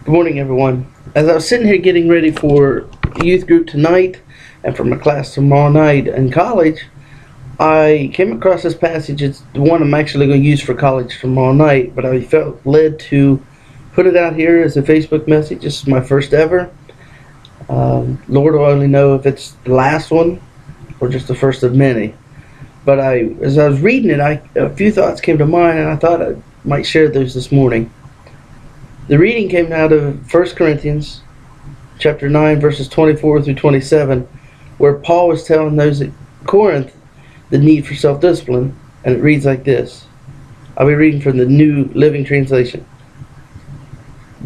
Good morning, everyone. As I was sitting here getting ready for youth group tonight and for my class tomorrow night in college, I came across this passage. It's the one I'm actually going to use for college tomorrow night, but I felt led to put it out here as a Facebook message. This is my first ever. Lord will only know if it's the last one or just the first of many. But as I was reading it, a few thoughts came to mind, and I thought I might share those this morning. The reading came out of 1 Corinthians chapter 9, verses 24 through 27, where Paul was telling those at Corinth the need for self-discipline, and it reads like this. I'll be reading from the New Living Translation.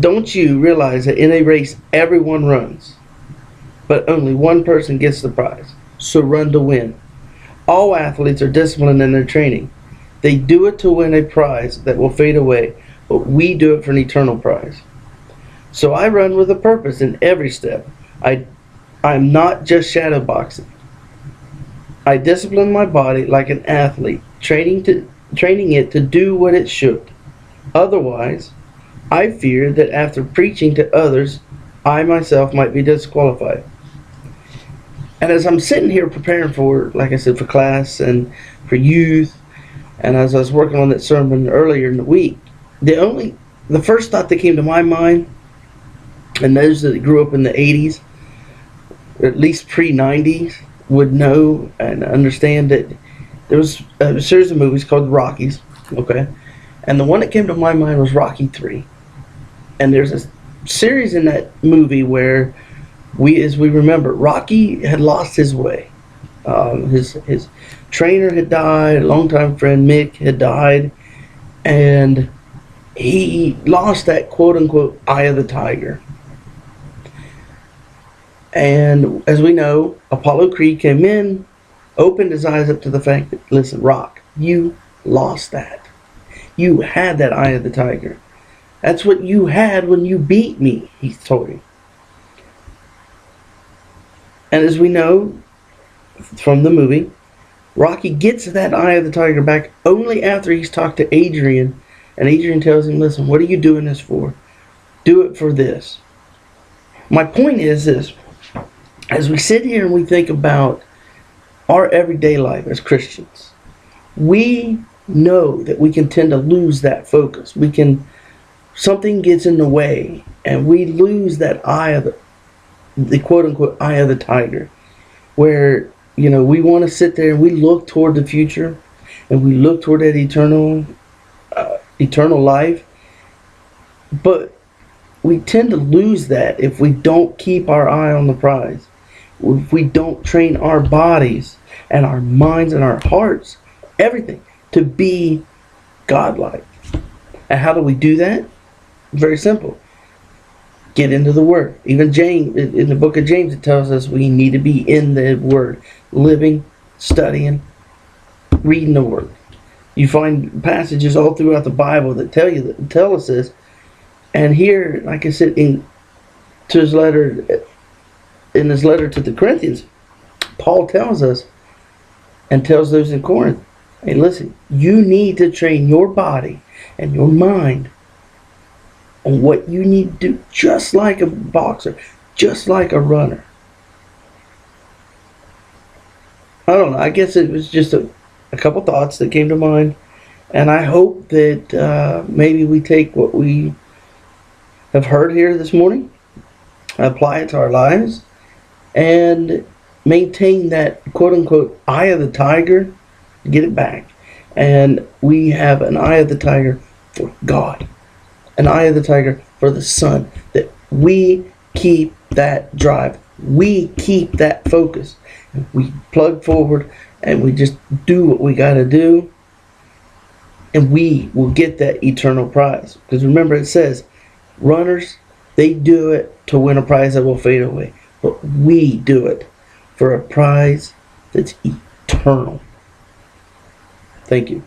Don't you realize that in a race everyone runs, but only one person gets the prize? So run to win. All athletes are disciplined in their training. They do it to win a prize that will fade away, but we do it for an eternal prize. So I run with a purpose in every step. I'm not just shadow boxing. I discipline my body like an athlete, training it to do what it should. Otherwise, I fear that after preaching to others, I myself might be disqualified. And as I'm sitting here preparing for, like I said, for class and for youth, and as I was working on that sermon earlier in the week, the first thought that came to my mind, and those that grew up in the 80s, or at least pre-90s, would know and understand that there was a series of movies called Rockies, okay? And the one that came to my mind was Rocky 3. And there's a series in that movie where as we remember, Rocky had lost his way. His trainer had died, a longtime friend Mick had died, and he lost that quote-unquote eye of the tiger. And as we know, Apollo Creed came in, opened his eyes up to the fact that, listen, Rock, you lost that. You had that eye of the tiger. That's what you had when you beat me, he told him. And as we know from the movie, Rocky gets that eye of the tiger back only after he's talked to Adrian. And Adrian tells him, listen, what are you doing this for? Do it for this. My point is this. As we sit here and we think about our everyday life as Christians, we know that we can tend to lose that focus. Something gets in the way, and we lose that eye of the quote-unquote eye of the tiger, where, we want to sit there and we look toward the future, and we look toward that eternal life, but we tend to lose that if we don't keep our eye on the prize, if we don't train our bodies and our minds and our hearts, everything, to be godlike. And how do we do that? Very simple. Get into the Word. Even James, in the book of James, it tells us we need to be in the Word, living, studying, reading the Word. You find passages all throughout the Bible that tell us this. And here, like I said, in his letter to the Corinthians, Paul tells us and tells those in Corinth, hey, listen, you need to train your body and your mind on what you need to do, just like a boxer, just like a runner. I don't know. I guess it was just a couple thoughts that came to mind, and I hope that maybe we take what we have heard here this morning, apply it to our lives, and maintain that quote-unquote eye of the tiger, get it back. And we have an eye of the tiger for God, an eye of the tiger for the Son, that we keep that drive, we keep that focus, we plug forward and we just do what we got to do, and we will get that eternal prize. Because remember, it says runners, they do it to win a prize that will fade away, but we do it for a prize that's eternal. Thank you.